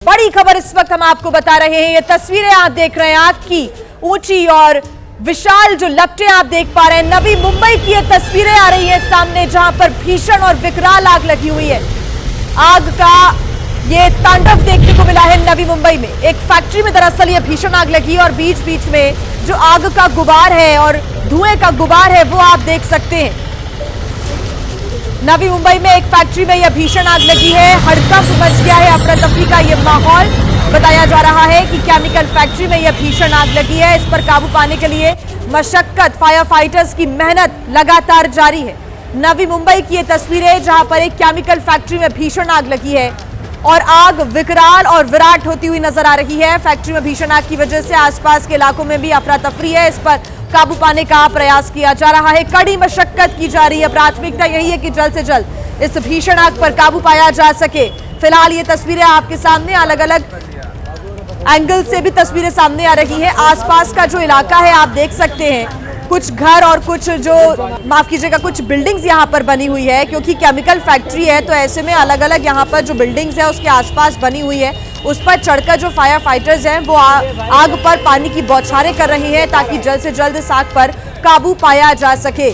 बड़ी खबर इस वक्त हम आपको बता रहे हैं। ये तस्वीरें आप देख रहे हैं, आग की ऊंची और विशाल जो लपटें आप देख पा रहे हैं। नवी मुंबई की ये तस्वीरें आ रही है सामने, जहां पर भीषण और विकराल आग लगी हुई है। आग का ये तांडव देखने को मिला है नवी मुंबई में। एक फैक्ट्री में दरअसल ये भीषण आग लगी और बीच बीच में जो आग का गुबार है और धुएं का गुबार है वो आप देख सकते हैं। नवी मुंबई में एक फैक्ट्री में यह भीषण आग लगी है। हड़कंप मच गया है, अफरा तफरी का यह माहौल। बताया जा रहा है कि केमिकल फैक्ट्री में यह भीषण आग लगी है। इस पर काबू पाने के लिए मशक्कत, फायर फाइटर्स की मेहनत लगातार जारी है। नवी मुंबई की ये तस्वीरें जहां पर एक केमिकल फैक्ट्री में भीषण आग लगी है और आग विकराल और विराट होती हुई नजर आ रही है। फैक्ट्री में भीषण आग की वजह से आसपास के इलाकों में भी अफरा तफरी है। इस पर काबू पाने का प्रयास किया जा रहा है, कड़ी मशक्कत की जा रही है। प्राथमिकता यही है कि जल्द से जल्द इस भीषण आग पर काबू पाया जा सके। फिलहाल ये तस्वीरें आपके सामने, अलग अलग एंगल से भी तस्वीरें सामने आ रही है। आसपास का जो इलाका है आप देख सकते हैं, कुछ घर और कुछ जो माफ कीजिएगा कुछ बिल्डिंग्स यहाँ पर बनी हुई है, क्योंकि केमिकल फैक्ट्री है तो ऐसे में अलग अलग यहाँ पर जो बिल्डिंग्स है उसके आसपास बनी हुई है, उस पर चढ़कर जो फायर फाइटर्स हैं वो आग पर पानी की बौछारें कर रही हैं ताकि जल्द से जल्द इस आग पर काबू पाया जा सके।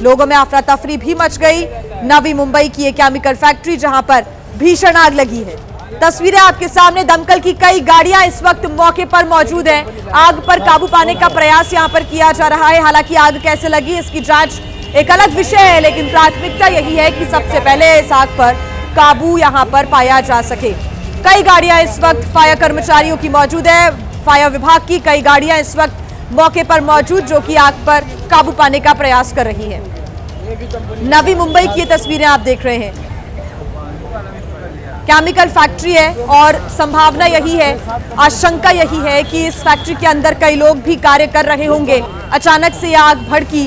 लोगों में अफरा तफरी भी मच गई। नवी मुंबई की ये केमिकल फैक्ट्री जहां पर भीषण आग लगी है। तस्वीरें आपके सामने, दमकल की कई गाड़ियां इस वक्त मौके पर मौजूद हैं। आग पर काबू पाने का प्रयास यहां पर किया जा रहा है। हालांकि आग कैसे लगी इसकी जांच एक अलग विषय है, लेकिन प्राथमिकता यही है कि सबसे पहले इस आग पर काबू यहां पर पाया जा सके। कई गाड़ियां इस वक्त फायर कर्मचारियों की मौजूद है। फायर विभाग की कई गाड़ियां इस वक्त मौके पर मौजूद जो कि आग पर काबू पाने का प्रयास कर रही है। नवी मुंबई की ये तस्वीरें आप देख रहे हैं। केमिकल फैक्ट्री है और संभावना यही है, आशंका यही है कि इस फैक्ट्री के अंदर कई लोग भी कार्य कर रहे होंगे। अचानक से यह आग भड़की,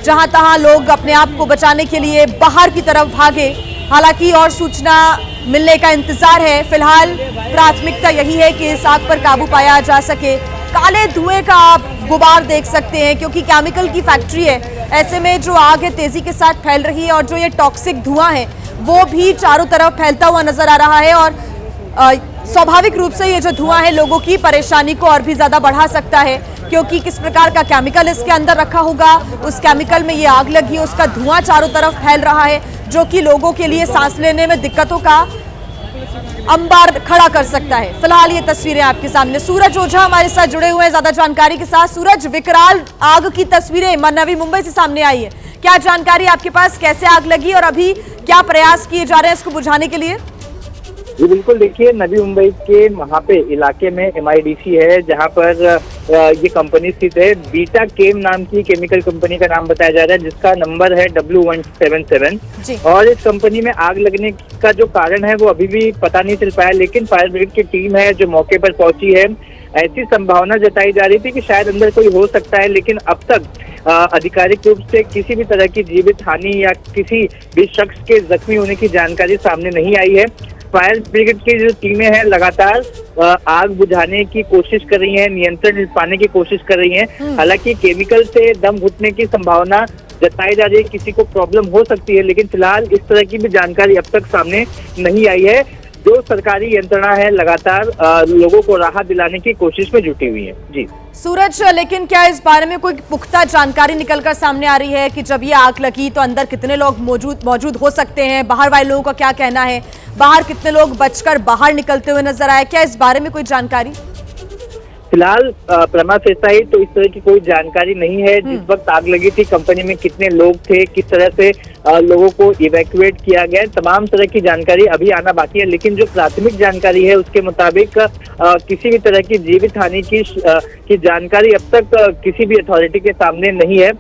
जहां तहां लोग अपने आप को बचाने के लिए बाहर की तरफ भागे। हालांकि और सूचना मिलने का इंतजार है। फिलहाल प्राथमिकता यही है कि इस आग पर काबू पाया जा सके। काले धुएं का आप गुबार देख सकते हैं, क्योंकि केमिकल की फैक्ट्री है। ऐसे में जो आग है तेजी के साथ फैल रही है और जो ये टॉक्सिक धुआं है वो भी चारों तरफ फैलता हुआ नजर आ रहा है। और स्वाभाविक रूप से ये जो धुआं है लोगों की परेशानी को और भी ज्यादा बढ़ा सकता है, क्योंकि किस प्रकार का केमिकल इसके अंदर रखा होगा, उस केमिकल में ये आग लगी, उसका धुआं चारों तरफ फैल रहा है जो कि लोगों के लिए सांस लेने में दिक्कतों का अंबार खड़ा कर सकता है। फिलहाल ये तस्वीरें आपके सामने। सूरज ओझा हमारे साथ जुड़े हुए हैं ज्यादा जानकारी के साथ। सूरज, विकराल आग की तस्वीरें नवी मुंबई से सामने आई है, क्या जानकारी आपके पास, कैसे आग लगी और अभी क्या प्रयास किए जा रहे हैं इसको बुझाने के लिए? जी बिल्कुल, देखिए नवी मुंबई के वहाँ पे इलाके में MIDC है जहाँ पर ये कंपनी स्थित है। बीटा केम नाम की केमिकल कंपनी का नाम बताया जा रहा है, जिसका नंबर है W177। और इस कंपनी में आग लगने का जो कारण है वो अभी भी पता नहीं चल पाया, लेकिन फायर ब्रिगेड की टीम है जो मौके पर पहुंची है। ऐसी संभावना जताई जा रही थी कि शायद अंदर कोई हो सकता है, लेकिन अब तक आधिकारिक रूप से किसी भी तरह की जीवित हानि या किसी भी शख्स के जख्मी होने की जानकारी सामने नहीं आई है। फायर ब्रिगेड की जो टीमें हैं लगातार आग बुझाने की कोशिश कर रही हैं, नियंत्रण पाने की कोशिश कर रही हैं। हालांकि केमिकल से दम घुटने की संभावना जताई जा रही है, किसी को प्रॉब्लम हो सकती है, लेकिन फिलहाल इस तरह की भी जानकारी अब तक सामने नहीं आई है। जो सरकारी यंत्रणा है लगातार लोगों को राहत दिलाने की कोशिश में जुटी हुई है। जी सूरज, लेकिन क्या इस बारे में कोई पुख्ता जानकारी निकलकर सामने आ रही है कि जब ये आग लगी तो अंदर कितने लोग मौजूद हो सकते हैं? बाहर वाले लोगों का क्या कहना है? बाहर कितने लोग बचकर बाहर निकलते हुए नजर आए? क्या इस बारे में कोई जानकारी? फिलहाल प्रमा फेसाई तो इस तरह की कोई जानकारी नहीं है। जिस वक्त आग लगी थी कंपनी में कितने लोग थे, किस तरह से लोगों को इवैक्यूएट किया गया, तमाम तरह की जानकारी अभी आना बाकी है। लेकिन जो प्राथमिक जानकारी है उसके मुताबिक किसी भी तरह की जीवित हानि की जानकारी अब तक किसी भी अथॉरिटी के सामने नहीं है।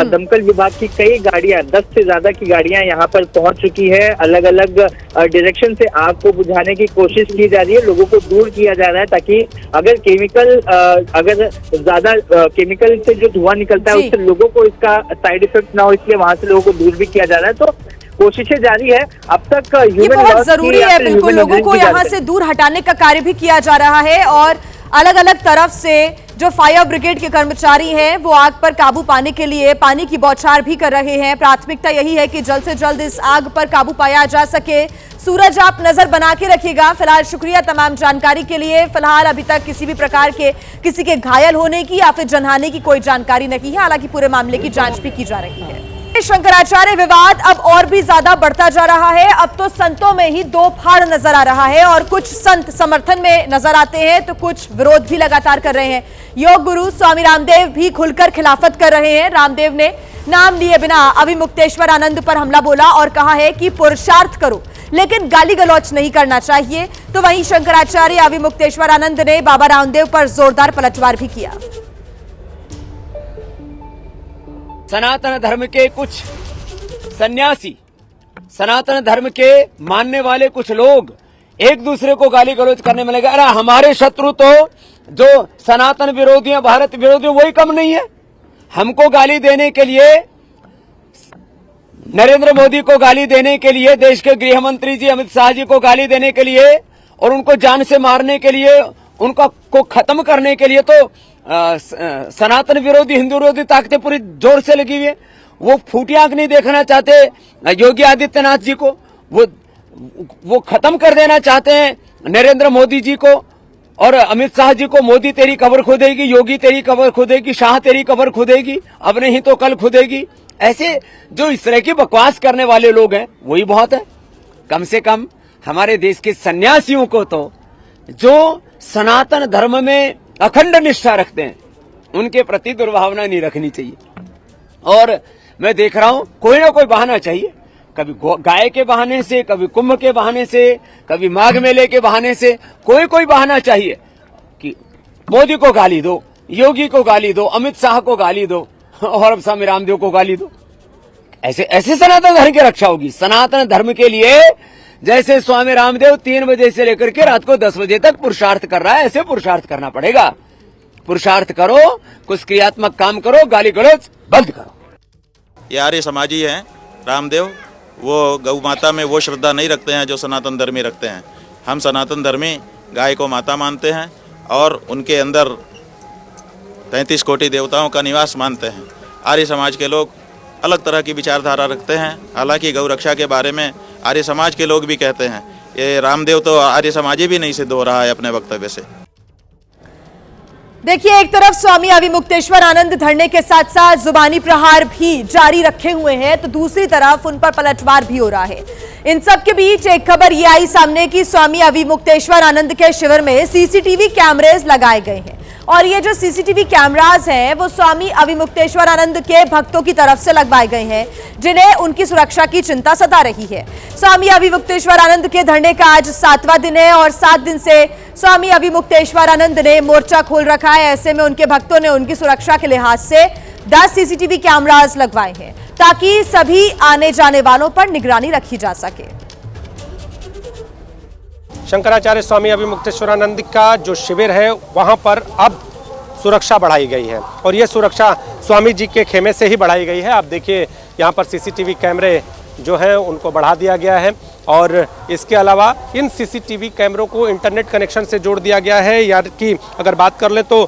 दमकल विभाग की कई गाड़ियां, 10 से ज्यादा की गाड़ियां यहाँ पर पहुंच चुकी है। अलग अलग डायरेक्शन से आग को बुझाने की कोशिश की जा रही है, लोगों को दूर किया जा रहा है ताकि अगर ज्यादा केमिकल से जो धुआं निकलता है उससे लोगों को इसका साइड इफेक्ट ना हो, इसलिए वहां से लोगों को दूर भी किया जा रहा है। तो कोशिशें जारी है। अब तक ये बहुत जरूरी है, बिल्कुल लोगों को यहाँ से दूर हटाने का कार्य भी किया जा रहा है और अलग अलग तरफ से जो फायर ब्रिगेड के कर्मचारी हैं वो आग पर काबू पाने के लिए पानी की बौछार भी कर रहे हैं। प्राथमिकता यही है कि जल्द से जल्द इस आग पर काबू पाया जा सके। सूरज, आप नजर बना के रखिएगा। फिलहाल शुक्रिया तमाम जानकारी के लिए। फिलहाल अभी तक किसी भी प्रकार के किसी के घायल होने की या फिर जनहानि की कोई जानकारी नहीं है। हालांकि पूरे मामले की जांच भी की जा रही है। शंकराचार्य विवाद अब और भी ज्यादा बढ़ता जा रहा है। अब तो संतों में ही दो फाड़ नजर आ रहा है और कुछ संत समर्थन में नजर आते हैं तो कुछ विरोध भी लगातार कर रहे हैं। योग गुरु स्वामी रामदेव भी खुलकर खिलाफत कर रहे हैं। रामदेव ने नाम लिए बिना अविमुक्तेश्वर आनंद पर हमला बोला और कहा है कि पुरुषार्थ करो लेकिन गाली गलौच नहीं करना चाहिए। तो वहीं शंकराचार्य अविमुक्तेश्वर आनंद ने बाबा रामदेव पर जोरदार पलटवार भी किया। सनातन धर्म के कुछ सन्यासी, सनातन धर्म के मानने वाले कुछ लोग एक दूसरे को गाली गलौज करने में लगे। अरे हमारे शत्रु तो जो सनातन विरोधी हैं, भारत विरोधी हैं, वही कम नहीं है। हमको गाली देने के लिए, नरेंद्र मोदी को गाली देने के लिए, देश के गृह मंत्री जी अमित शाह जी को गाली देने के लिए और उनको जान से मारने के लिए, उनका को खत्म करने के लिए तो सनातन विरोधी, हिंदू विरोधी ताकतें पूरी जोर से लगी हुई है। वो फूटी आंख नहीं देखना चाहते योगी आदित्यनाथ जी को, वो खत्म कर देना चाहते हैं नरेंद्र मोदी जी को और अमित शाह जी को। मोदी तेरी कब्र खुदेगी, योगी तेरी कब्र खुदेगी, शाह तेरी कब्र खुदेगी, अब नहीं तो कल खुदेगी। ऐसे जो इस तरह की बकवास करने वाले लोग हैं वही बहुत है। कम से कम हमारे देश के सन्यासियों को तो जो सनातन धर्म में अखंड निष्ठा रखते हैं उनके प्रति दुर्भावना नहीं रखनी चाहिए। और मैं देख रहा हूं कोई ना कोई बहाना चाहिए, कभी गाय के बहाने से, कभी कुंभ के बहाने से, कभी माघ मेले के बहाने से, कोई बहाना चाहिए कि मोदी को गाली दो, योगी को गाली दो, अमित शाह को गाली दो और अब स्वामी रामदेव को गाली दो। ऐसे सनातन धर्म की रक्षा होगी। सनातन धर्म के लिए जैसे स्वामी रामदेव 3 बजे से लेकर के रात को 10 बजे तक पुरुषार्थ कर रहा है, ऐसे पुरुषार्थ करना पड़ेगा। पुरुषार्थ करो, कुछ क्रियात्मक काम करो, गाली गलौज बंद करो। ये आर्य समाजी हैं रामदेव, वो गौ माता में वो श्रद्धा नहीं रखते हैं जो सनातन धर्मी रखते हैं। हम सनातन धर्मी गाय को माता मानते हैं और उनके अंदर 33 कोटि देवताओं का निवास मानते हैं। आर्य समाज के लोग अलग तरह की विचारधारा रखते हैं। हालांकि गौ रक्षा के बारे में आर्य समाज के लोग भी कहते हैं। ये रामदेव तो आर्य समाजी भी नहीं सिद्ध हो रहा है अपने वक्तव्य से। देखिए, एक तरफ स्वामी अविमुक्तेश्वर आनंद धरने के साथ साथ जुबानी प्रहार भी जारी रखे हुए हैं तो दूसरी तरफ उन पर पलटवार भी हो रहा है। इन सब के बीच एक खबर ये आई सामने कि स्वामी अविमुक्तेश्वर आनंद के शिविर में सीसीटीवी कैमरेज लगाए गए हैं और ये जो सीसीटीवी कैमरास हैं वो स्वामी अविमुक्तेश्वर आनंद के भक्तों की तरफ से लगवाए गए हैं जिन्हें उनकी सुरक्षा की चिंता सता रही है। स्वामी अविमुक्तेश्वर आनंद के धरने का आज 7वां दिन है और 7 दिन से स्वामी अविमुक्तेश्वर आनंद ने मोर्चा खोल रखा है। ऐसे में उनके भक्तों ने उनकी सुरक्षा के लिहाज से 10 सीसीटीवी कैमरास लगवाए हैं ताकि सभी आने जाने वालों पर निगरानी रखी जा सके। शंकराचार्य स्वामी अविमुक्तेश्वरानंद का जो शिविर है वहां पर अब सुरक्षा बढ़ाई गई है और ये सुरक्षा स्वामी जी के खेमे से ही बढ़ाई गई है। आप देखिए यहाँ पर सीसीटीवी कैमरे जो हैं उनको बढ़ा दिया गया है और इसके अलावा इन सीसीटीवी कैमरों को इंटरनेट कनेक्शन से जोड़ दिया गया है। यार कि अगर बात कर ले तो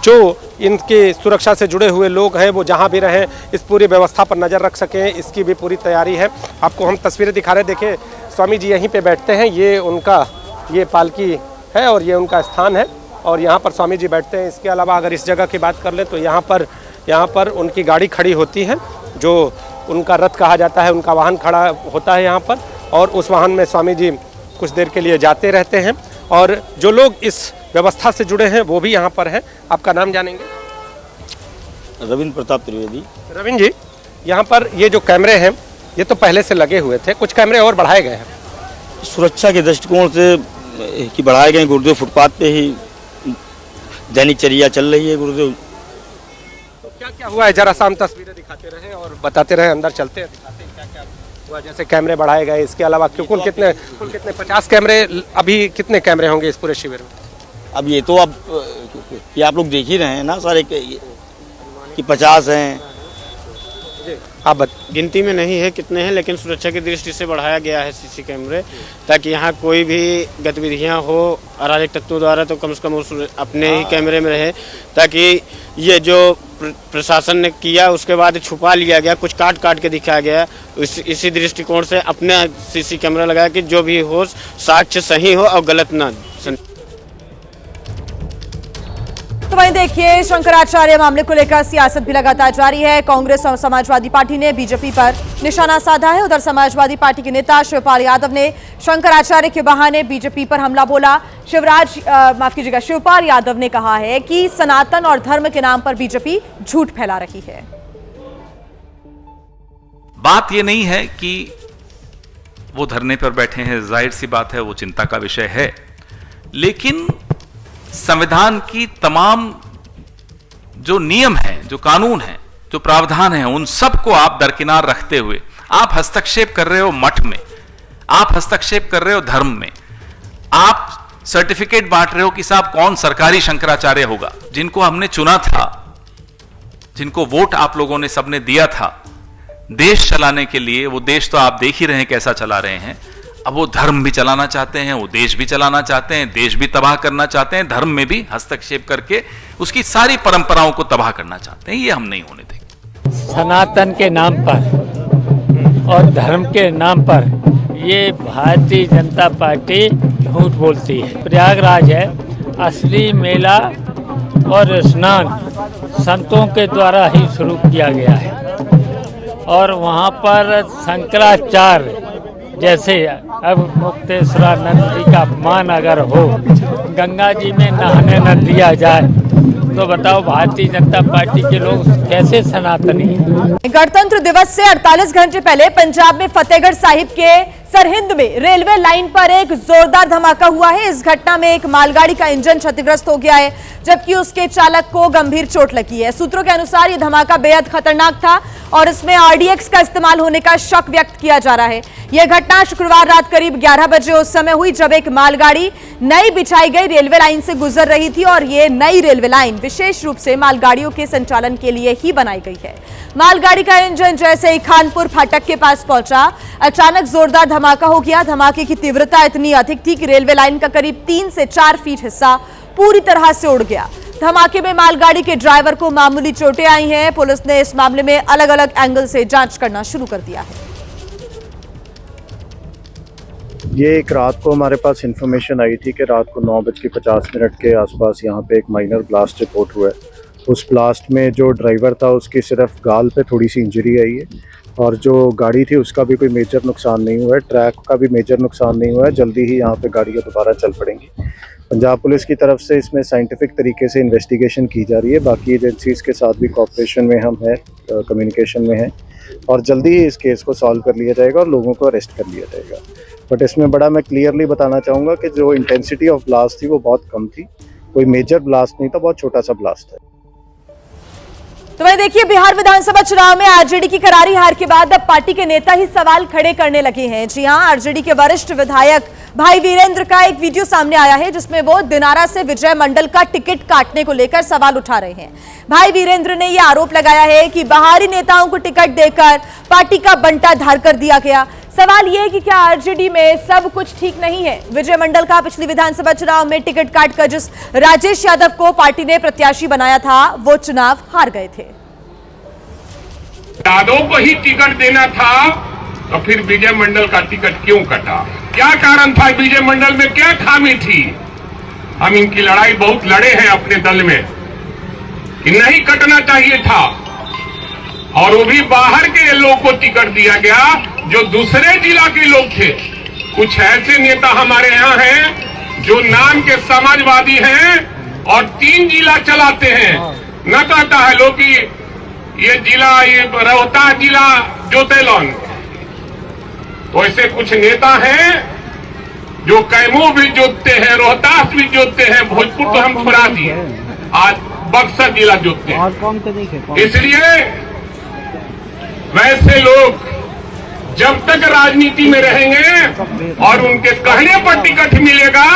जो इनकी सुरक्षा से जुड़े हुए लोग हैं वो जहाँ भी रहें इस पूरी व्यवस्था पर नज़र रख सकें, इसकी भी पूरी तैयारी है। आपको हम तस्वीरें दिखा रहे हैं। देखिए, स्वामी जी यहीं पे बैठते हैं, ये उनका ये पालकी है और ये उनका स्थान है और यहाँ पर स्वामी जी बैठते हैं। इसके अलावा अगर इस जगह की बात कर लें तो यहाँ पर उनकी गाड़ी खड़ी होती है, जो उनका रथ कहा जाता है, उनका वाहन खड़ा होता है यहाँ पर और उस वाहन में स्वामी जी कुछ देर के लिए जाते रहते हैं और जो लोग इस व्यवस्था से जुड़े हैं वो भी यहाँ पर हैं। आपका नाम जानेंगे? रविंद्र प्रताप त्रिवेदी। रविंद्र जी, यहाँ पर ये जो कैमरे हैं ये तो पहले से लगे हुए थे, कुछ कैमरे और बढ़ाए गए हैं सुरक्षा के दृष्टिकोण से कि बढ़ाए गए। गुरुदेव फुटपाथ पे ही दैनिकचर्या चल रही है गुरुदेव। तो क्या क्या हुआ है जरा सा हम तस्वीरें दिखाते रहे और बताते रहे, अंदर चलते हैं, दिखाते हैं क्या क्या हुआ। जैसे कैमरे बढ़ाए गए, इसके अलावा कुल कितने 50 कैमरे, अभी कितने कैमरे होंगे इस पूरे शिविर में? अब ये तो अब ये आप लोग देख ही रहे हैं ना सारे कि 50 हैं। आप गिनती में नहीं है कितने हैं, लेकिन सुरक्षा की दृष्टि से बढ़ाया गया है सीसी कैमरे, ताकि यहाँ कोई भी गतिविधियाँ हो अराजक तत्वों द्वारा तो कम से कम उस अपने ही कैमरे में रहे, ताकि ये जो प्रशासन ने किया उसके बाद छुपा लिया गया, कुछ काट काट के दिखाया गया। इसी दृष्टिकोण से अपने सीसी कैमरा लगाया कि जो भी हो साक्ष्य सही हो और गलत ना। तो वहीं देखिए, शंकराचार्य मामले को लेकर सियासत भी लगातार जारी है। कांग्रेस और समाजवादी पार्टी ने बीजेपी पर निशाना साधा है। उधर समाजवादी पार्टी के नेता शिवपाल यादव ने शंकराचार्य के बहाने बीजेपी पर हमला बोला। शिवपाल यादव ने कहा है कि सनातन और धर्म के नाम पर बीजेपी झूठ फैला रही है। बात यह नहीं है कि वो धरने पर बैठे हैं, जाहिर सी बात है वो चिंता का विषय है, लेकिन संविधान की तमाम जो नियम हैं, जो कानून हैं, जो प्रावधान हैं, उन सबको आप दरकिनार रखते हुए आप हस्तक्षेप कर रहे हो मठ में, आप हस्तक्षेप कर रहे हो धर्म में, आप सर्टिफिकेट बांट रहे हो कि साहब कौन सरकारी शंकराचार्य होगा। जिनको हमने चुना था, जिनको वोट आप लोगों ने सबने दिया था देश चलाने के लिए, वो देश तो आप देख ही रहे हैं कैसा चला रहे हैं। अब वो धर्म भी चलाना चाहते हैं, वो देश भी चलाना चाहते हैं, देश भी तबाह करना चाहते हैं, धर्म में भी हस्तक्षेप करके उसकी सारी परंपराओं को तबाह करना चाहते हैं। ये हम नहीं होने देंगे। सनातन के नाम पर और धर्म के नाम पर ये भारतीय जनता पार्टी झूठ बोलती है। प्रयागराज है, असली मेला और स्नान संतों के द्वारा ही शुरू किया गया है और वहाँ पर शंकराचार्य जैसे अब मुक्तेश्वरानंद जी का अपमान अगर हो, गंगा जी में नहाने न दिया जाए, तो बताओ भारतीय जनता पार्टी के लोग कैसे सनातनी हैं। गणतंत्र दिवस से 48 घंटे पहले पंजाब में फतेहगढ़ साहिब के सरहिंद में रेलवे लाइन पर एक जोरदार धमाका हुआ है। इस घटना में एक मालगाड़ी का इंजन क्षतिग्रस्त हो गया है, जबकि उसके चालक को गंभीर चोट लगी है। सूत्रों के अनुसार यह धमाका बेहद खतरनाक था और इसमें आरडीएक्स का इस्तेमाल होने का शक व्यक्त किया जा रहा है। यह घटना शुक्रवार रात करीब 11 बजे उस समय हुई जब एक मालगाड़ी नई बिछाई गई रेलवे लाइन से गुजर रही थी और यह नई रेलवे लाइन विशेष रूप से मालगाड़ियों के संचालन के लिए ही बनाई गई है। मालगाड़ी का इंजन जैसे ही खानपुर फाटक के पास पहुंचा, अचानक जोरदार धमाका हो गया। धमाके की तीव्रता इतनी अधिक थी कि रेलवे लाइन का करीब 3 से 4 फीट हिस्सा पूरी तरह से उड़ गया। धमाके में मालगाड़ी के ड्राइवर को मामूली चोटें आई हैं। पुलिस ने इस मामले में अलग अलग एंगल से जांच करना शुरू कर दिया है। ये एक रात को हमारे पास इंफॉर्मेशन आई थी कि रात को 9:50 के आसपास यहाँ पे एक माइनर ब्लास्ट रिपोर्ट हुआ है। उस ब्लास्ट में जो ड्राइवर था उसकी सिर्फ गाल पे थोड़ी सी इंजरी आई है और जो गाड़ी थी उसका भी कोई मेजर नुकसान नहीं हुआ है, ट्रैक का भी मेजर नुकसान नहीं हुआ है। जल्दी ही यहाँ पे गाड़ियाँ दोबारा चल पड़ेंगी। पंजाब पुलिस की तरफ से इसमें साइंटिफिक तरीके से इन्वेस्टिगेशन की जा रही है। बाकी एजेंसीज़ के साथ भी कोऑपरेशन में हम हैं, कम्युनिकेशन में हैं और जल्दी ही इस केस को सॉल्व कर लिया जाएगा और लोगों को अरेस्ट कर लिया जाएगा। बट इसमें बड़ा मैं क्लियरली बताना चाहूँगा कि जो इंटेंसिटी ऑफ ब्लास्ट थी वो बहुत कम थी, कोई मेजर ब्लास्ट नहीं था, बहुत छोटा सा ब्लास्ट है। तो वही देखिए, बिहार विधानसभा चुनाव में आरजेडी की करारी हार के बाद अब पार्टी के नेता ही सवाल खड़े करने लगे हैं। जी हां, आरजेडी के वरिष्ठ विधायक भाई वीरेंद्र का एक वीडियो सामने आया है जिसमें वो दिनारा से विजय मंडल का टिकट काटने को लेकर सवाल उठा रहे हैं। भाई वीरेंद्र ने यह आरोप लगाया है कि बाहरी नेताओं को टिकट देकर पार्टी का बंटा धार कर दिया गया। सवाल यह है कि क्या आरजेडी में सब कुछ ठीक नहीं है। विजय मंडल का पिछली विधानसभा चुनाव में टिकट काटकर जिस राजेश यादव को पार्टी ने प्रत्याशी बनाया था वो चुनाव हार गए थे। यादव को ही टिकट देना था तो फिर विजय मंडल का टिकट क्यों कटा? क्या कारण था? विजय मंडल में क्या खामी थी? हम इनकी लड़ाई बहुत लड़े हैं अपने दल में कि नहीं कटना चाहिए था और वो भी बाहर के लोग को टिकट दिया गया जो दूसरे जिला के लोग थे। कुछ ऐसे नेता हमारे यहाँ हैं जो नाम के समाजवादी हैं और 3 जिला चलाते हैं। न कहता है लोग कि ये जिला, ये रोहतास जिला जोतेलन। तो ऐसे कुछ नेता हैं जो कैमूर भी जोतते हैं, रोहतास भी जोतते हैं, भोजपुर तो हम छोड़ा दिए, आज बक्सर जिला जोतते हैं। इसलिए वैसे लोग जब तक राजनीति में रहेंगे और उनके कहने पर टिकट मिलेगा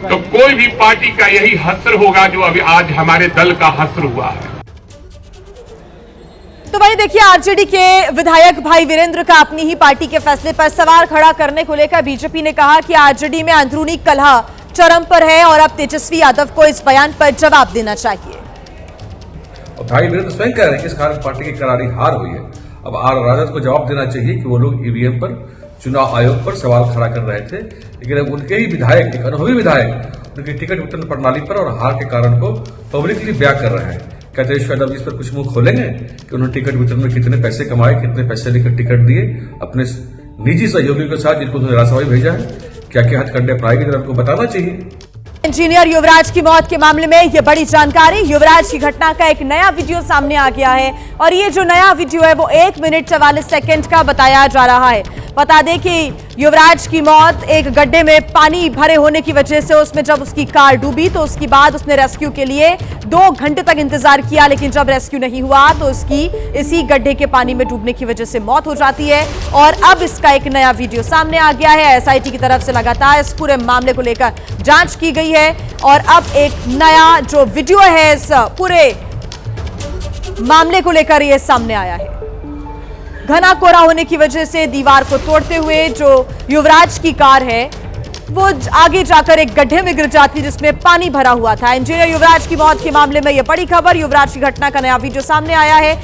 तो कोई भी पार्टी का यही हश्र होगा जो अभी आज हमारे दल का हश्र हुआ है। तो वहीं देखिए आरजेडी के विधायक भाई वीरेंद्र का अपनी ही पार्टी के फैसले पर सवाल खड़ा करने को लेकर बीजेपी ने कहा कि आरजेडी में अंदरूनी कलह चरम पर है और अब तेजस्वी यादव को इस बयान पर जवाब देना चाहिए। और भाई वीरेंद्र स्वयं कह रहे हैं कि इस कारण पार्टी की करारी हार हुई है। अब आर राजद को जवाब देना चाहिए कि वो लोग ईवीएम पर, चुनाव आयोग पर सवाल खड़ा कर रहे थे, लेकिन अब उनके ही विधायक, एक अनुभवी विधायक, उनकी टिकट वितरण प्रणाली पर और हार के कारण को पब्लिकली बयान कर रहे हैं। क्या तेजस्वी यादव इस पर कुछ मुंह खोलेंगे कि उन्होंने टिकट वितरण में कितने पैसे कमाए, कितने पैसे लेकर टिकट दिए अपने निजी सहयोगियों के साथ जिनको उन्होंने राजसभा भेजा है? क्या क्या हथकंडे अपनाएगी, जरा उनको बताना चाहिए। इंजीनियर युवराज की मौत के मामले में यह बड़ी जानकारी। युवराज की घटना का एक नया वीडियो सामने आ गया है और ये जो नया वीडियो है वो 1 मिनट 44 सेकंड का बताया जा रहा है। बता दें कि युवराज की मौत एक गड्ढे में पानी भरे होने की वजह से, उसमें जब उसकी कार डूबी तो उसके बाद उसने रेस्क्यू के लिए 2 घंटे तक इंतजार किया, लेकिन जब रेस्क्यू नहीं हुआ तो उसकी इसी गड्ढे के पानी में डूबने की वजह से मौत हो जाती है। और अब इसका एक नया वीडियो सामने आ गया है। एसआईटी की तरफ से लगातार इस पूरे मामले को लेकर जांच की गई है और अब एक नया जो वीडियो है इस पूरे मामले को लेकर ये सामने आया है। घना कोहरा होने की वजह से दीवार को तोड़ते हुए जो युवराज की कार है वो आगे जाकर एक गड्ढे में गिर जाती जिसमें पानी भरा हुआ था। इंजीनियर युवराज की मौत के मामले में यह बड़ी खबर। युवराज की घटना का नया वीडियो सामने आया है।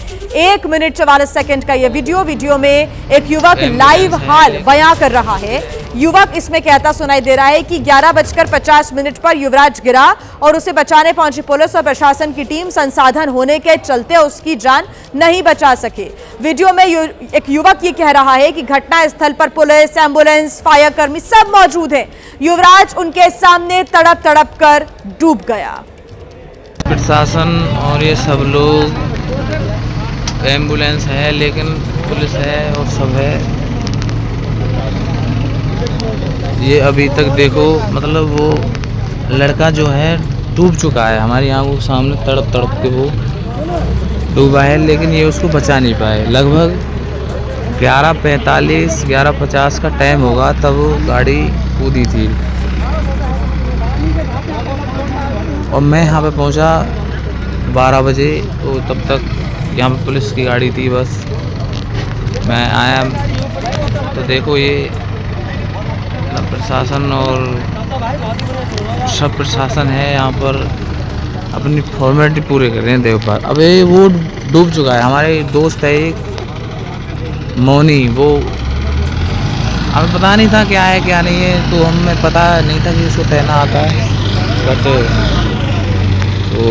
1 मिनट 44 सेकंड का यह वीडियो में एक युवक लाइव हाल बयां कर रहा है। युवक इसमें कहता सुनाई दे रहा है कि 11:50 पर युवराज गिरा और उसे बचाने पहुंची पुलिस और प्रशासन की टीम संसाधन होने के चलते उसकी जान नहीं बचा सके। वीडियो में एक युवक ये कह रहा है कि घटना स्थल पर पुलिस, एम्बुलेंस, फायर कर्मी सब मौजूद हैं। युवराज उनके सामने तड़प तड़प कर डूब गया। प्रशासन और ये सब लोग, एम्बुलेंस है लेकिन पुलिस है और सब है। ये अभी तक देखो, मतलब वो लड़का जो है डूब चुका है, हमारी आंखों के सामने तड़प तड़प के वो डूबा है, लेकिन ये उसको बचा नहीं पाए। लगभग 11:45 11:50 का टाइम होगा तब वो गाड़ी कूदी थी और मैं यहाँ पे पहुँचा 12 बजे, तो तब तक यहाँ पे पुलिस की गाड़ी थी। बस मैं आया तो देखो ये प्रशासन और सब प्रशासन है यहाँ पर अपनी फॉर्मेलिटी पूरे कर रहे हैं देवपाल। अब ये वो डूब चुका है। हमारे दोस्त है एक मौनी, वो हमें पता नहीं था क्या है क्या नहीं है, तो हमें पता नहीं था कि उसको तैरना आता है, बट वो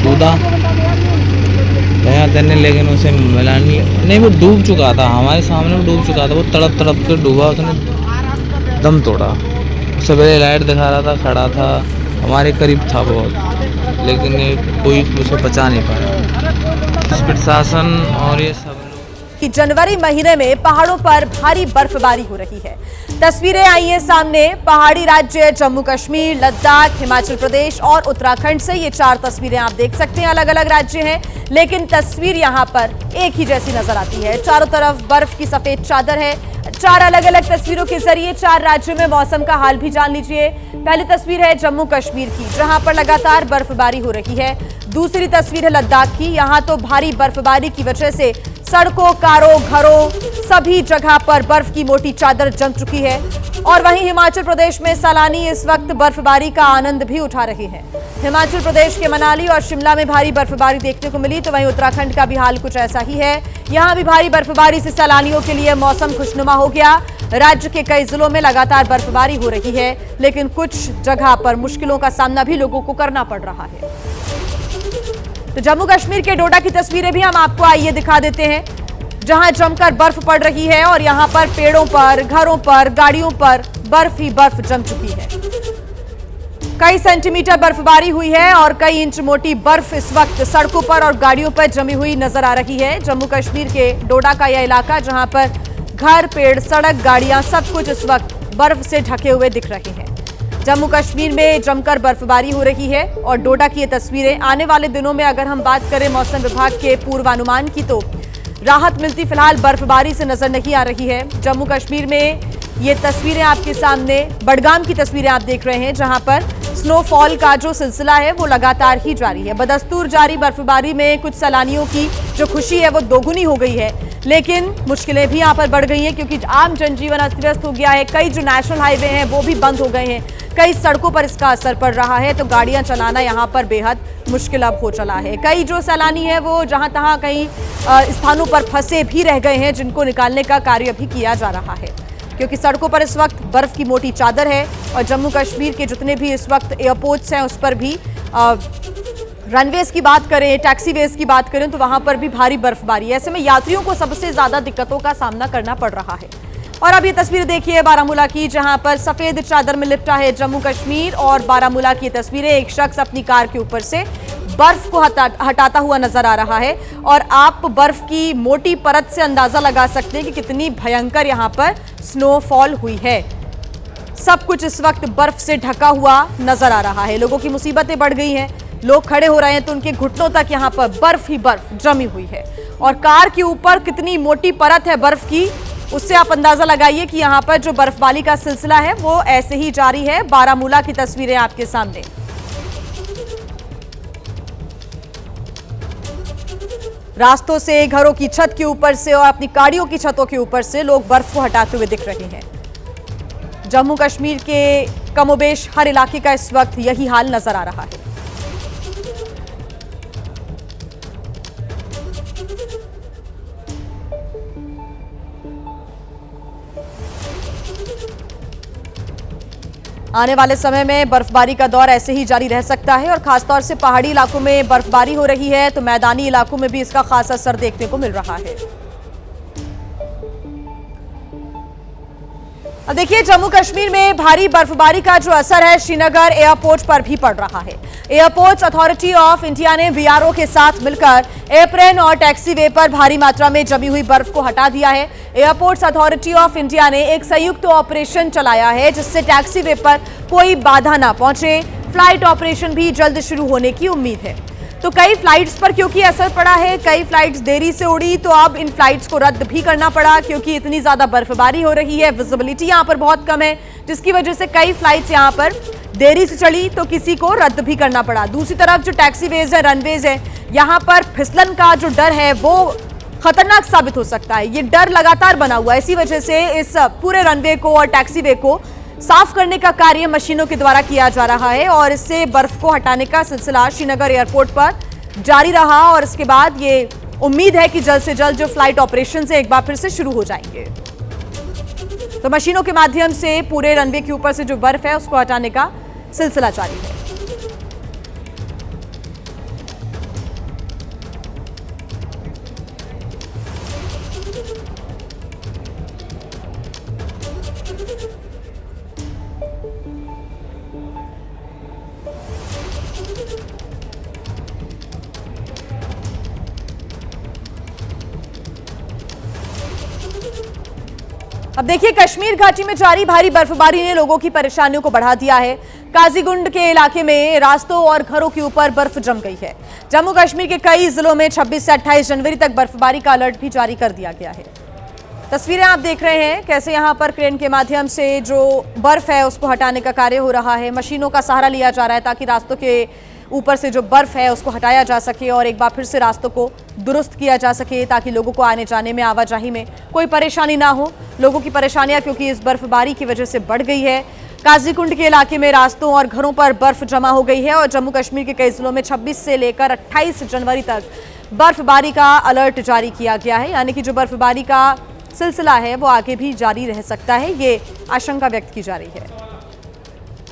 कूदा तैरने, लेकिन उसे मिला नहीं, वो डूब चुका था, हमारे सामने वो डूब चुका था। वो तड़प तड़प के डूबा, उसने दम तोड़ा। सवेरे लाइट दिखा रहा था, खड़ा था, हमारे करीब था बहुत, लेकिन कोई उसे बचा नहीं पाया। प्रशासन और ये सब कि जनवरी महीने में पहाड़ों पर भारी बर्फबारी हो रही है। तस्वीरें आई हैं सामने पहाड़ी राज्य जम्मू कश्मीर, लद्दाख, हिमाचल प्रदेश और उत्तराखंड से। ये 4 तस्वीरें आप देख सकते हैं, अलग अलग राज्य हैं, लेकिन तस्वीर यहाँ पर एक ही जैसी नजर आती है। चारों तरफ बर्फ की सफेद चादर है। 4 अलग अलग तस्वीरों के जरिए 4 राज्यों में मौसम का हाल भी जान लीजिए। पहली तस्वीर है जम्मू कश्मीर की, जहां पर लगातार बर्फबारी हो रही है। दूसरी तस्वीर है लद्दाख की। यहां तो भारी बर्फबारी की वजह से सड़कों, कारों, घरों सभी जगह पर बर्फ की मोटी चादर जम चुकी है। और वहीं हिमाचल प्रदेश में सैलानी इस वक्त बर्फबारी का आनंद भी उठा रहे हैं। हिमाचल प्रदेश के मनाली और शिमला में भारी बर्फबारी देखने को मिली, तो वहीं उत्तराखंड का भी हाल कुछ ऐसा ही है। यहां भी भारी बर्फबारी से सैलानियों के लिए मौसम खुशनुमा हो गया। राज्य के कई जिलों में लगातार बर्फबारी हो रही है, लेकिन कुछ जगह पर मुश्किलों का सामना भी लोगों को करना पड़ रहा है। तो जम्मू कश्मीर के डोडा की तस्वीरें भी हम आपको आइए दिखा देते हैं, जहां जमकर बर्फ पड़ रही है और यहां पर पेड़ों पर, घरों पर, गाड़ियों पर बर्फ ही बर्फ जम चुकी है। कई सेंटीमीटर बर्फबारी हुई है और कई इंच मोटी बर्फ इस वक्त सड़कों पर और गाड़ियों पर जमी हुई नजर आ रही है। जम्मू कश्मीर के डोडा का यह इलाका, जहां पर घर, पेड़, सड़क, गाड़ियां सब कुछ इस वक्त बर्फ से ढके हुए दिख रहे हैं। जम्मू कश्मीर में जमकर बर्फबारी हो रही है और डोडा की ये तस्वीरें। आने वाले दिनों में अगर हम बात करें मौसम विभाग के पूर्वानुमान की, तो राहत मिलती फिलहाल बर्फबारी से नजर नहीं आ रही है। जम्मू कश्मीर में ये तस्वीरें आपके सामने बडगाम की तस्वीरें आप देख रहे हैं, जहां पर स्नोफॉल का जो सिलसिला है वो लगातार ही जारी है। बदस्तूर जारी बर्फबारी में कुछ सैलानियों की जो खुशी है वो दोगुनी हो गई है, लेकिन मुश्किलें भी यहां पर बढ़ गई हैं क्योंकि आम जनजीवन अस्त व्यस्त हो गया है। कई जो नेशनल हाईवे हैं वो भी बंद हो गए हैं, कई सड़कों पर इसका असर पड़ रहा है, तो गाड़ियां चलाना यहां पर बेहद मुश्किल अब हो चला है। कई जो सैलानी हैं वो जहां तहां कई स्थानों पर फंसे भी रह गए हैं, जिनको निकालने का कार्य भी किया जा रहा है क्योंकि सड़कों पर इस वक्त बर्फ की मोटी चादर है और जम्मू कश्मीर के जितने भी इस वक्त एयरपोर्ट्स हैं उस पर भी रनवेज की बात करें, टैक्सीवेज की बात करें तो वहां पर भी भारी बर्फबारी है। ऐसे में यात्रियों को सबसे ज्यादा दिक्कतों का सामना करना पड़ रहा है। और अब ये तस्वीर देखिए बारामूला की, जहां पर सफेद चादर में लिपटा है जम्मू कश्मीर और बारामूला की तस्वीरें। एक शख्स अपनी कार के ऊपर से बर्फ को हटाता हुआ नजर आ रहा है और आप बर्फ की मोटी परत से अंदाजा लगा सकते हैं कि कितनी भयंकर यहां पर स्नोफॉल हुई है। सब कुछ इस वक्त बर्फ से ढका हुआ नजर आ रहा है। लोगों की मुसीबतें बढ़ गई हैं, लोग खड़े हो रहे हैं तो उनके घुटनों तक यहां पर बर्फ ही बर्फ जमी हुई है और कार के ऊपर कितनी मोटी परत है बर्फ की, उससे आप अंदाजा लगाइए कि यहां पर जो बर्फबारी का सिलसिला है वो ऐसे ही जारी है। बारामूला की तस्वीरें आपके सामने। रास्तों से, घरों की छत के ऊपर से और अपनी गाड़ियों की छतों के ऊपर से लोग बर्फ को हटाते हुए दिख रहे हैं। जम्मू कश्मीर के कमोबेश हर इलाके का इस वक्त यही हाल नजर आ रहा है। आने वाले समय में बर्फबारी का दौर ऐसे ही जारी रह सकता है और खासतौर से पहाड़ी इलाकों में बर्फबारी हो रही है तो मैदानी इलाकों में भी इसका खास असर देखने को मिल रहा है। अब देखिए जम्मू कश्मीर में भारी बर्फबारी का जो असर है श्रीनगर एयरपोर्ट पर भी पड़ रहा है। एयरपोर्ट्स अथॉरिटी ऑफ इंडिया ने बीआरओ के साथ मिलकर एयरप्लेन और टैक्सीवे पर भारी मात्रा में जमी हुई बर्फ को हटा दिया है। एयरपोर्ट्स अथॉरिटी ऑफ इंडिया ने एक संयुक्त ऑपरेशन चलाया है जिससे टैक्सीवे पर कोई बाधा ना पहुंचे। फ्लाइट ऑपरेशन भी जल्द शुरू होने की उम्मीद है। तो कई फ्लाइट्स पर क्योंकि असर पड़ा है, कई फ्लाइट्स देरी से उड़ी तो अब इन फ्लाइट्स को रद्द भी करना पड़ा क्योंकि इतनी ज्यादा बर्फबारी हो रही है, विजिबिलिटी यहां पर बहुत कम है, जिसकी वजह से कई फ्लाइट्स यहां पर देरी से चली तो किसी को रद्द भी करना पड़ा। दूसरी तरफ जो टैक्सीवेज है, रनवेज है, यहां पर फिसलन का जो डर है वो खतरनाक साबित हो सकता है। ये डर लगातार बना हुआ है, इसी वजह से इस पूरे रनवे को और टैक्सीवे को साफ करने का कार्य मशीनों के द्वारा किया जा रहा है और इससे बर्फ को हटाने का सिलसिला श्रीनगर एयरपोर्ट पर जारी रहा और इसके बाद ये उम्मीद है कि जल्द से जल्द जो फ्लाइट ऑपरेशन है एक बार फिर से शुरू हो जाएंगे। तो मशीनों के माध्यम से पूरे रनवे के ऊपर से जो बर्फ है उसको हटाने का सिलसिला जारी है। अब देखिए कश्मीर घाटी में जारी भारी बर्फबारी ने लोगों की परेशानियों को बढ़ा दिया है। काजीगुंड के इलाके में रास्तों और घरों के ऊपर बर्फ जम गई है। जम्मू कश्मीर के कई जिलों में 26 से 28 जनवरी तक बर्फबारी का अलर्ट भी जारी कर दिया गया है। तस्वीरें आप देख रहे हैं कैसे यहां पर क्रेन के माध्यम से जो बर्फ है उसको हटाने का कार्य हो रहा है। मशीनों का सहारा लिया जा रहा है ताकि रास्तों के ऊपर से जो बर्फ है उसको हटाया जा सके और एक बार फिर से रास्तों को दुरुस्त किया जा सके ताकि लोगों को आने जाने में, आवाजाही में कोई परेशानी ना हो। लोगों की परेशानियां क्योंकि इस बर्फबारी की वजह से बढ़ गई है। काजीकुंड के इलाके में रास्तों और घरों पर बर्फ जमा हो गई है और जम्मू कश्मीर के कई जिलों में 26 से लेकर 28 जनवरी तक बर्फबारी का अलर्ट जारी किया गया है, यानी कि जो बर्फबारी का सिलसिला है वो आगे भी जारी रह सकता है, ये आशंका व्यक्त की जा रही है।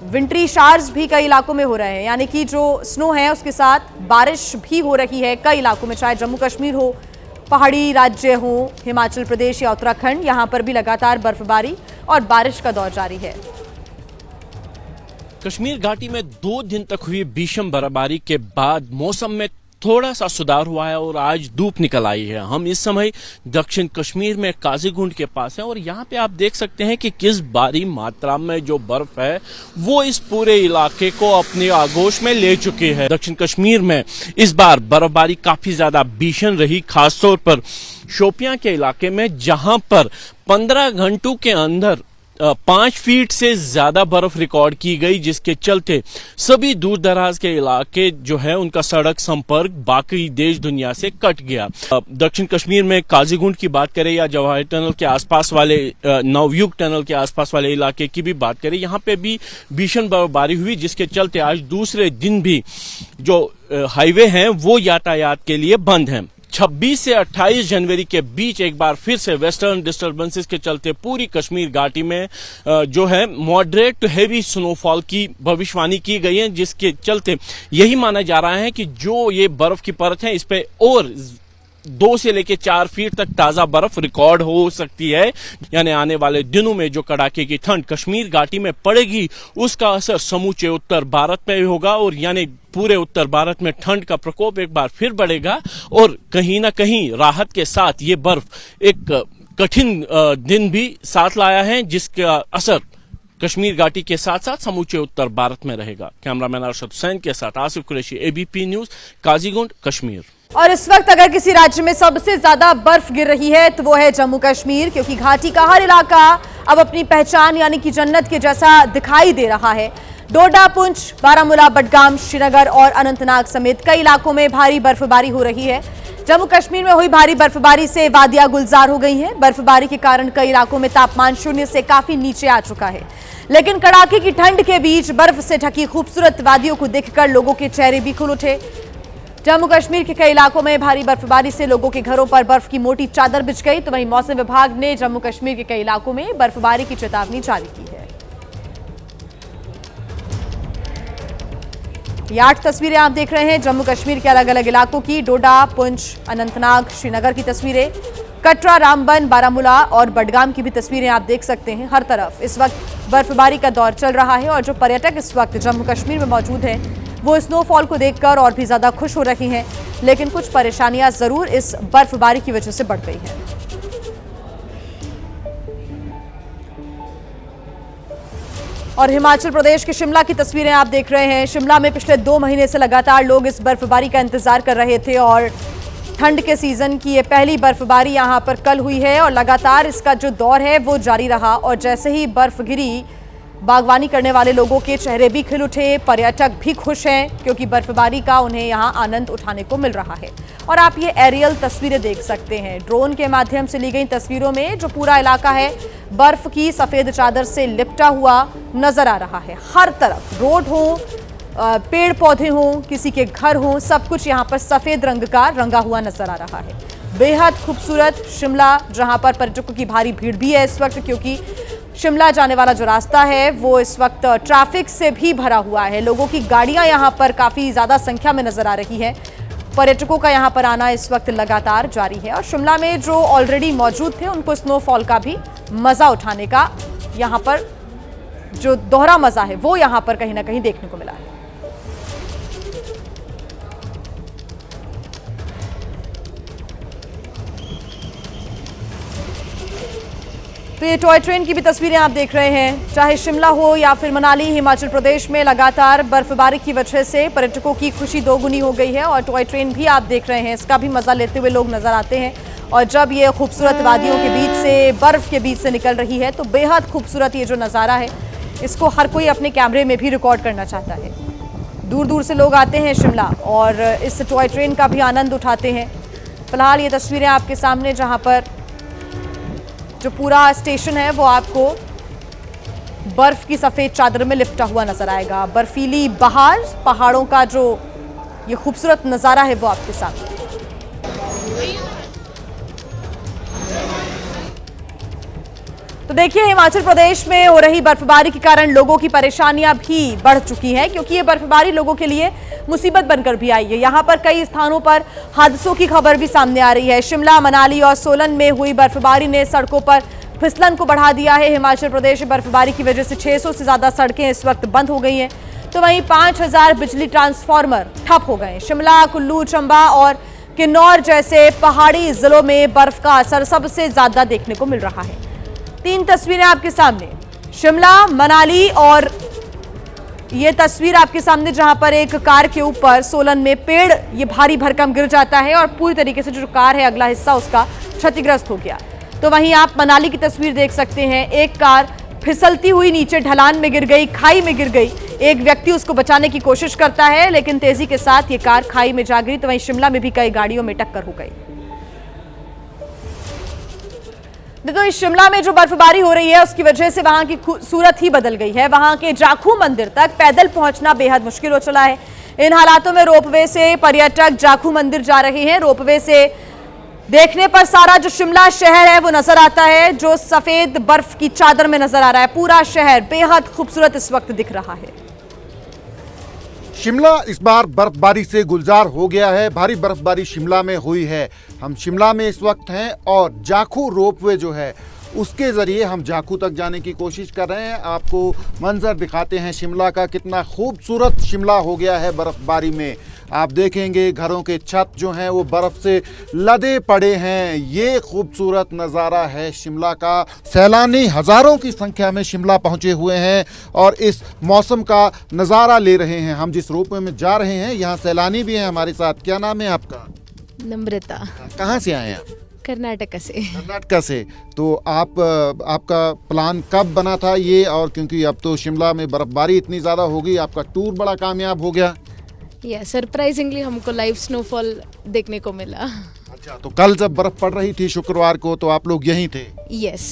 विंटरी शावर्स भी कई इलाकों में हो रहे हैं, यानी कि जो स्नो है उसके साथ बारिश भी हो रही है कई इलाकों में, चाहे जम्मू कश्मीर हो, पहाड़ी राज्य हो, हिमाचल प्रदेश या उत्तराखंड, यहां पर भी लगातार बर्फबारी और बारिश का दौर जारी है। कश्मीर घाटी में 2 दिन तक हुई भीषण बर्फबारी के बाद मौसम में थोड़ा सा सुधार हुआ है और आज धूप निकल आई है। हम इस समय दक्षिण कश्मीर में काजीगुंड के पास हैं और यहाँ पे आप देख सकते हैं कि किस भारी मात्रा में जो बर्फ है वो इस पूरे इलाके को अपनी आगोश में ले चुकी है। दक्षिण कश्मीर में इस बार बर्फबारी काफी ज्यादा भीषण रही, खासतौर पर शोपियां के इलाके में, जहां पर 15 घंटों के अंदर 5 फीट से ज्यादा बर्फ रिकॉर्ड की गई, जिसके चलते सभी दूर दराज के इलाके जो है उनका सड़क संपर्क बाकी देश दुनिया से कट गया। दक्षिण कश्मीर में काजीगुंड की बात करें या जवाहर टनल के आसपास वाले नवयुग टनल के आसपास वाले इलाके की भी बात करें, यहाँ पे भी भीषण बर्फबारी हुई, जिसके चलते आज दूसरे दिन भी जो हाईवे हैं वो यातायात के लिए बंद हैं। 26 से 28 जनवरी के बीच एक बार फिर से वेस्टर्न डिस्टर्बेंसेस के चलते पूरी कश्मीर घाटी में जो है मॉडरेट टू हेवी स्नोफॉल की भविष्यवाणी की गई है, जिसके चलते यही माना जा रहा है कि जो ये बर्फ की परत है इस पे और 2 से लेकर 4 फीट तक ताजा बर्फ रिकॉर्ड हो सकती है। यानी आने वाले दिनों में जो कड़ाके की ठंड कश्मीर घाटी में पड़ेगी उसका असर समूचे उत्तर भारत पे होगा और यानी पूरे उत्तर भारत में ठंड का प्रकोप एक बार फिर बढ़ेगा और कहीं ना कहीं राहत के साथ ये बर्फ एक कठिन दिन भी साथ लाया है, जिसका असर कश्मीर घाटी के साथ साथ समूचे उत्तर भारत में रहेगा। कैमरामैन अरशद हुसैन के साथ आसिफ कुरैशी, एबीपी न्यूज, काजीगुंड, कश्मीर। और इस वक्त अगर किसी राज्य में सबसे ज्यादा बर्फ गिर रही है तो वो है जम्मू कश्मीर, क्योंकि घाटी का हर इलाका अब अपनी पहचान यानी कि जन्नत के जैसा दिखाई दे रहा है। डोडा, पुंछ, बारामूला, बडगाम, श्रीनगर और अनंतनाग समेत कई इलाकों में भारी बर्फबारी हो रही है। जम्मू कश्मीर में हुई भारी बर्फबारी से वादियां गुलजार हो गई हैं। बर्फबारी के कारण कई इलाकों में तापमान 0 से काफी नीचे आ चुका है, लेकिन कड़ाके की ठंड के बीच बर्फ से ढकी खूबसूरत वादियों को देखकर लोगों के चेहरे भी खुल उठे। जम्मू कश्मीर के कई इलाकों में भारी बर्फबारी से लोगों के घरों पर बर्फ की मोटी चादर बिछ गई, तो वहीं मौसम विभाग ने जम्मू कश्मीर के कई इलाकों में बर्फबारी की चेतावनी जारी की है। ये 8 तस्वीरें आप देख रहे हैं जम्मू कश्मीर के अलग अलग इलाकों की। डोडा, पुंछ, अनंतनाग, श्रीनगर की तस्वीरें, कटरा, रामबन, बारामूला और बडगाम की भी तस्वीरें आप देख सकते हैं। हर तरफ इस वक्त बर्फबारी का दौर चल रहा है और जो पर्यटक इस वक्त जम्मू कश्मीर में मौजूद हैं वो स्नोफॉल को देखकर और भी ज्यादा खुश हो रही हैं, लेकिन कुछ परेशानियां जरूर इस बर्फबारी की वजह से बढ़ गई हैं। और हिमाचल प्रदेश के शिमला की तस्वीरें आप देख रहे हैं। शिमला में पिछले 2 महीने से लगातार लोग इस बर्फबारी का इंतजार कर रहे थे और ठंड के सीजन की ये पहली बर्फबारी यहां पर कल हुई है और लगातार इसका जो दौर है वो जारी रहा। और जैसे ही बर्फ गिरी, बागवानी करने वाले लोगों के चेहरे भी खिल उठे, पर्यटक भी खुश हैं क्योंकि बर्फबारी का उन्हें यहां आनंद उठाने को मिल रहा है। और आप ये एरियल तस्वीरें देख सकते हैं, ड्रोन के माध्यम से ली गई तस्वीरों में जो पूरा इलाका है बर्फ की सफेद चादर से लिपटा हुआ नजर आ रहा है। हर तरफ रोड हो, पेड़ पौधे हों, किसी के घर हों, सब कुछ यहाँ पर सफेद रंग का रंगा हुआ नजर आ रहा है। बेहद खूबसूरत शिमला, जहां पर पर्यटकों की भारी भीड़ भी है इस वक्त, क्योंकि शिमला जाने वाला जो रास्ता है वो इस वक्त ट्रैफिक से भी भरा हुआ है। लोगों की गाड़ियां यहां पर काफी ज्यादा संख्या में नजर आ रही है। पर्यटकों का यहां पर आना इस वक्त लगातार जारी है और शिमला में जो ऑलरेडी मौजूद थे उनको स्नोफॉल का भी मजा उठाने का यहां पर जो दोहरा मजा है वो यहां पर कहीं ना कहीं देखने को मिला है। तो ये टॉय ट्रेन की भी तस्वीरें आप देख रहे हैं। चाहे शिमला हो या फिर मनाली, हिमाचल प्रदेश में लगातार बर्फबारी की वजह से पर्यटकों की खुशी दोगुनी हो गई है और टॉय ट्रेन भी आप देख रहे हैं, इसका भी मजा लेते हुए लोग नजर आते हैं। और जब ये खूबसूरत वादियों के बीच से, बर्फ के बीच से निकल रही है तो बेहद खूबसूरत ये जो नज़ारा है इसको हर कोई अपने कैमरे में भी रिकॉर्ड करना चाहता है। दूर दूर से लोग आते हैं शिमला और इस टॉय ट्रेन का भी आनंद उठाते हैं। फिलहाल ये तस्वीरें आपके सामने, जहाँ पर जो पूरा स्टेशन है वो आपको बर्फ की सफेद चादर में लिपटा हुआ नजर आएगा। बर्फीली बहार, पहाड़ों का जो ये खूबसूरत नजारा है वो आपके सामने। तो देखिए, हिमाचल प्रदेश में हो रही बर्फबारी के कारण लोगों की परेशानियां भी बढ़ चुकी हैं, क्योंकि ये बर्फबारी लोगों के लिए मुसीबत बनकर भी आई है। यहाँ पर कई स्थानों पर हादसों की खबर भी सामने आ रही है। शिमला, मनाली और सोलन में हुई बर्फबारी ने सड़कों पर फिसलन को बढ़ा दिया है। हिमाचल प्रदेश में बर्फबारी की वजह से 600 से ज्यादा सड़कें इस वक्त बंद हो गई हैं, तो वहीं 5000 बिजली ट्रांसफार्मर ठप हो गए। शिमला, कुल्लू, चंबा और किन्नौर जैसे पहाड़ी जिलों में बर्फ का असर सबसे ज्यादा देखने को मिल रहा है। 3 तस्वीरें आपके सामने, शिमला, मनाली और ये तस्वीर आपके सामने जहां पर एक कार के ऊपर सोलन में पेड़ ये भारी भरकम गिर जाता है और पूरी तरीके से जो कार है अगला हिस्सा उसका क्षतिग्रस्त हो गया। तो वहीं आप मनाली की तस्वीर देख सकते हैं, एक कार फिसलती हुई नीचे ढलान में गिर गई, खाई में गिर गई। एक व्यक्ति उसको बचाने की कोशिश करता है, लेकिन तेजी के साथ ये कार खाई में जा गिरी। तो वहीं शिमला में भी कई गाड़ियों में टक्कर हो गई। देखो, इस शिमला में जो बर्फबारी हो रही है उसकी वजह से वहां की सूरत ही बदल गई है। वहां के जाखू मंदिर तक पैदल पहुंचना बेहद मुश्किल हो चला है। इन हालातों में रोपवे से पर्यटक जाखू मंदिर जा रहे हैं। रोपवे से देखने पर सारा जो शिमला शहर है वो नजर आता है, जो सफेद बर्फ की चादर में नजर आ रहा है। पूरा शहर बेहद खूबसूरत इस वक्त दिख रहा है। शिमला इस बार बर्फबारी से गुलजार हो गया है। भारी बर्फबारी शिमला में हुई है। हम शिमला में इस वक्त हैं और जाखू रोपवे जो है उसके ज़रिए हम जाखू तक जाने की कोशिश कर रहे हैं। आपको मंजर दिखाते हैं शिमला का, कितना खूबसूरत शिमला हो गया है बर्फबारी में। आप देखेंगे घरों के छत जो हैं वो बर्फ़ से लदे पड़े हैं। ये खूबसूरत नज़ारा है शिमला का। सैलानी हज़ारों की संख्या में शिमला पहुंचे हुए हैं और इस मौसम का नज़ारा ले रहे हैं। हम जिस रोपवे में जा रहे हैं यहाँ सैलानी भी हैं हमारे साथ। क्या नाम है आपका? नम्रता। कहाँ से आए हैं आप? कर्नाटक से। कर्नाटक से। तो आपका प्लान कब बना था ये? और क्योंकि अब तो शिमला में बर्फबारी इतनी ज़्यादा हो गई, आपका टूर बड़ा कामयाब हो गया। या सरप्राइजिंगली हमको लाइव स्नोफॉल देखने को मिला। अच्छा, तो कल जब बर्फ पड़ रही थी शुक्रवार को तो आप लोग यहीं थे? यस।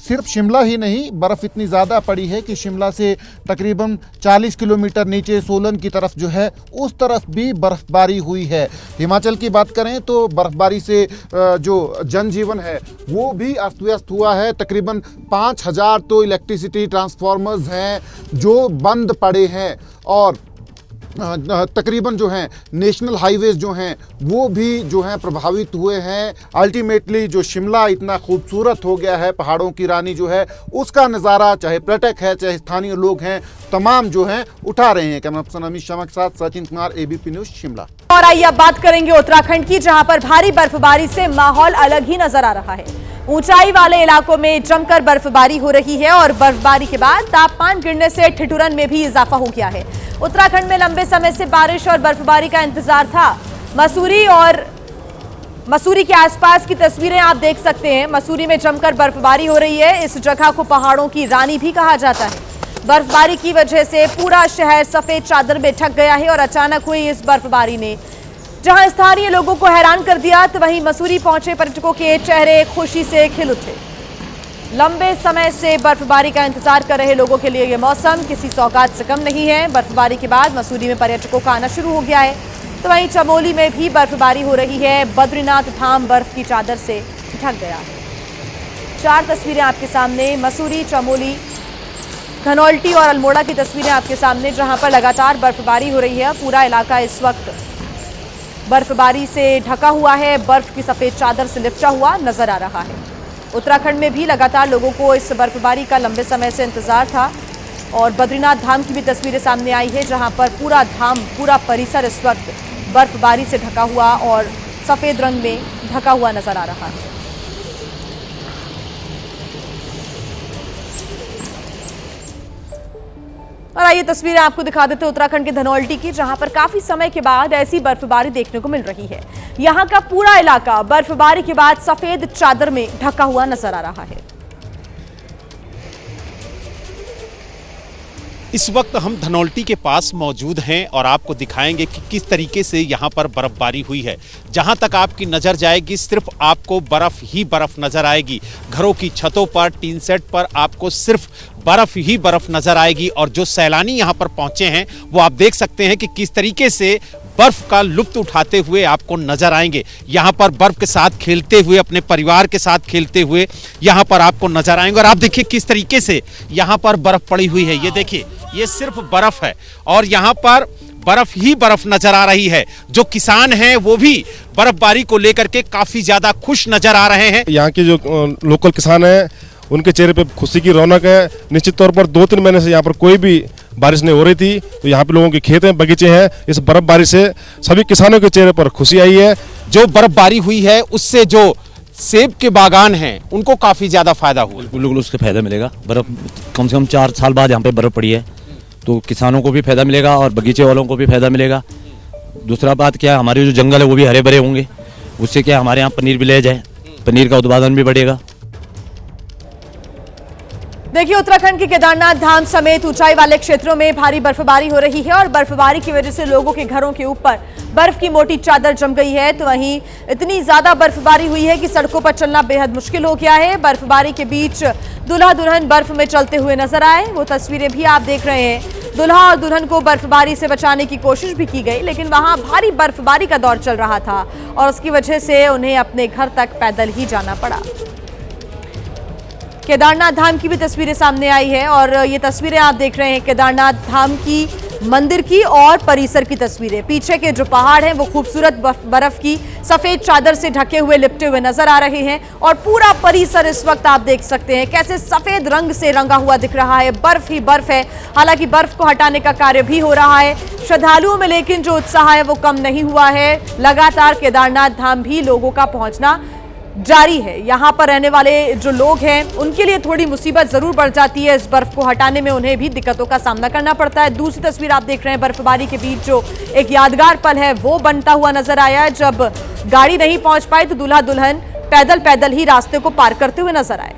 सिर्फ शिमला ही नहीं, बर्फ इतनी ज़्यादा पड़ी है कि शिमला से तकरीबन 40 किलोमीटर नीचे सोलन की तरफ जो है उस तरफ भी बर्फबारी हुई है। हिमाचल की बात करें तो बर्फबारी से जो जनजीवन है वो भी अस्त व्यस्त हुआ है। तकरीबन 5000 तो इलेक्ट्रिसिटी ट्रांसफार्मर्स हैं जो बंद पड़े हैं और तकरीबन जो हैं नेशनल हाईवेज जो हैं वो भी जो हैं प्रभावित हुए हैं। अल्टीमेटली जो शिमला इतना खूबसूरत हो गया है, पहाड़ों की रानी जो है उसका नज़ारा चाहे पर्यटक है चाहे स्थानीय लोग हैं तमाम जो हैं उठा रहे हैं। कैमरा पर्सन अमित शर्मा के साथ सचिन कुमार, एबीपी न्यूज़ शिमला। और आइए अब बात करेंगे उत्तराखंड की, जहां पर भारी बर्फबारी से माहौल अलग ही नजर आ रहा है। ऊंचाई वाले इलाकों में जमकर बर्फबारी हो रही है और बर्फबारी के बाद तापमान गिरने से ठिठुरन में भी इजाफा हो गया है। उत्तराखंड में लंबे समय से बारिश और बर्फबारी का इंतजार था। मसूरी के आसपास की तस्वीरें आप देख सकते हैं। मसूरी में जमकर बर्फबारी हो रही है। इस जगह को पहाड़ों की रानी भी कहा जाता है। बर्फबारी की वजह से पूरा शहर सफेद चादर में ढक गया है और अचानक हुई इस बर्फबारी ने जहां स्थानीय लोगों को हैरान कर दिया, तो वहीं मसूरी पहुंचे पर्यटकों के चेहरे खुशी से खिल उठे। लंबे समय से बर्फबारी का इंतजार कर रहे लोगों के लिए यह मौसम किसी सौगात से कम नहीं है। बर्फबारी के बाद मसूरी में पर्यटकों का आना शुरू हो गया है, तो वहीं चमोली में भी बर्फबारी हो रही है। बद्रीनाथ धाम बर्फ की चादर से ढक गया है। 4 तस्वीरें आपके सामने, मसूरी, चमोली, धनौल्टी और अल्मोड़ा की तस्वीरें आपके सामने, जहां पर लगातार बर्फबारी हो रही है। पूरा इलाका इस वक्त बर्फबारी से ढका हुआ है, बर्फ की सफेद चादर से लिपटा हुआ नजर आ रहा है। उत्तराखंड में भी लगातार लोगों को इस बर्फबारी का लंबे समय से इंतजार था और बद्रीनाथ धाम की भी तस्वीरें सामने आई है, जहां पर पूरा धाम, पूरा परिसर इस वक्त बर्फबारी से ढका हुआ और सफेद रंग में ढका हुआ नजर आ रहा है। और आइए तस्वीरें आपको दिखा देते हैं उत्तराखंड के धनौल्टी की, जहां पर काफी समय के बाद ऐसी बर्फबारी देखने को मिल रही है। यहां का पूरा इलाका बर्फबारी के बाद सफेद चादर में ढका हुआ नजर आ रहा है। इस वक्त हम धनौल्टी के पास मौजूद हैं और आपको दिखाएंगे कि किस तरीके से यहाँ पर बर्फबारी हुई है। जहाँ तक आपकी नज़र जाएगी सिर्फ आपको बर्फ़ ही बर्फ़ नज़र आएगी। घरों की छतों पर, टीन सेट पर आपको सिर्फ बर्फ़ ही बर्फ़ नज़र आएगी। और जो सैलानी यहाँ पर पहुँचे हैं वो आप देख सकते हैं कि किस तरीके से बर्फ का लुत्फ उठाते हुए आपको नजर आएंगे। यहाँ पर बर्फ के साथ खेलते हुए, अपने परिवार के साथ खेलते हुए यहाँ पर आपको नजर आएंगे। और आप देखिए किस तरीके से यहाँ पर बर्फ पड़ी हुई है। ये देखिए, ये सिर्फ बर्फ है और यहाँ पर बर्फ ही बर्फ नजर आ रही है। जो किसान हैं वो भी बर्फबारी को लेकर के काफी ज्यादा खुश नजर आ रहे हैं। यहाँ के जो लोकल किसान हैं उनके चेहरे पे खुशी की रौनक है। निश्चित तौर पर 2-3 महीने से यहाँ पर कोई भी बारिश नहीं हो रही थी, तो यहाँ पे लोगों के खेत हैं, बगीचे हैं। इस बर्फबारी से सभी किसानों के चेहरे पर खुशी आई है। जो बर्फबारी हुई है उससे जो सेब के बागान हैं उनको काफी ज्यादा फायदा हुआ। बिल्कुल उससे फायदा मिलेगा। बर्फ कम से कम 4 साल बाद यहाँ पे बर्फ पड़ी है, तो किसानों को भी फायदा मिलेगा और बगीचे वालों को भी फायदा मिलेगा। दूसरा बात क्या है, हमारे जो जंगल है वो भी हरे भरे होंगे, उससे क्या हमारे यहाँ पनीर भी ले जाए, पनीर का उत्पादन भी बढ़ेगा। देखिए, उत्तराखंड के केदारनाथ धाम समेत ऊंचाई वाले क्षेत्रों में भारी बर्फबारी हो रही है और बर्फबारी की वजह से लोगों के घरों के ऊपर बर्फ की मोटी चादर जम गई है। तो वहीं इतनी ज्यादा बर्फबारी हुई है कि सड़कों पर चलना बेहद मुश्किल हो गया है। बर्फबारी के बीच दूल्हा दुल्हन बर्फ में चलते हुए नजर आए, वो तस्वीरें भी आप देख रहे हैं। दूल्हा और दुल्हन को बर्फबारी से बचाने की कोशिश भी की गई, लेकिन वहां भारी बर्फबारी का दौर चल रहा था और उसकी वजह से उन्हें अपने घर तक पैदल ही जाना पड़ा। केदारनाथ धाम की भी तस्वीरें सामने आई है और ये तस्वीरें आप देख रहे हैं केदारनाथ धाम की, मंदिर की और परिसर की तस्वीरें। पीछे के जो पहाड़ हैं वो खूबसूरत बर्फ की सफेद चादर से ढके हुए लिपटे हुए नजर आ रहे हैं और पूरा परिसर इस वक्त आप देख सकते हैं कैसे सफेद रंग से रंगा हुआ दिख रहा है। बर्फ ही बर्फ है। हालांकि बर्फ को हटाने का कार्य भी हो रहा है श्रद्धालुओं में, लेकिन जो उत्साह है वो कम नहीं हुआ है। लगातार केदारनाथ धाम भी लोगों का पहुंचना जारी है। यहां पर रहने वाले जो लोग हैं उनके लिए थोड़ी मुसीबत जरूर बढ़ जाती है। इस बर्फ को हटाने में उन्हें भी दिक्कतों का सामना करना पड़ता है। दूसरी तस्वीर आप देख रहे हैं, बर्फबारी के बीच जो एक यादगार पल है वो बनता हुआ नजर आया। जब गाड़ी नहीं पहुंच पाई तो दूल्हा दुल्हन पैदल पैदल ही रास्ते को पार करते हुए नजर आए।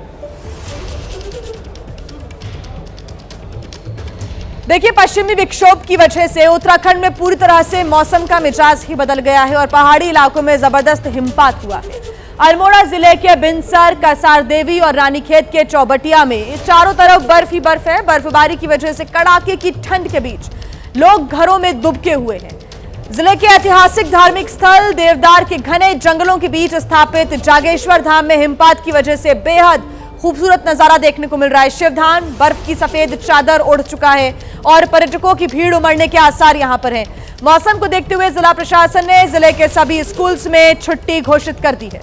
देखिए, पश्चिमी विक्षोभ की वजह से उत्तराखंड में पूरी तरह से मौसम का मिजाज ही बदल गया है और पहाड़ी इलाकों में जबरदस्त हिमपात हुआ है। अल्मोड़ा जिले के बिनसर, कसार देवी और रानीखेत के चौबटिया में चारों तरफ बर्फ ही बर्फ है। बर्फबारी की वजह से कड़ाके की ठंड के बीच लोग घरों में दुबके हुए हैं। जिले के ऐतिहासिक धार्मिक स्थल देवदार के घने जंगलों के बीच स्थापित जागेश्वर धाम में हिमपात की वजह से बेहद खूबसूरत नजारा देखने को मिल रहा है। शिवधाम बर्फ की सफेद चादर ओढ़ चुका है और पर्यटकों की भीड़ उमड़ने के आसार यहां पर हैं। मौसम को देखते हुए जिला प्रशासन ने जिले के सभी स्कूल्स में छुट्टी घोषित कर दी है।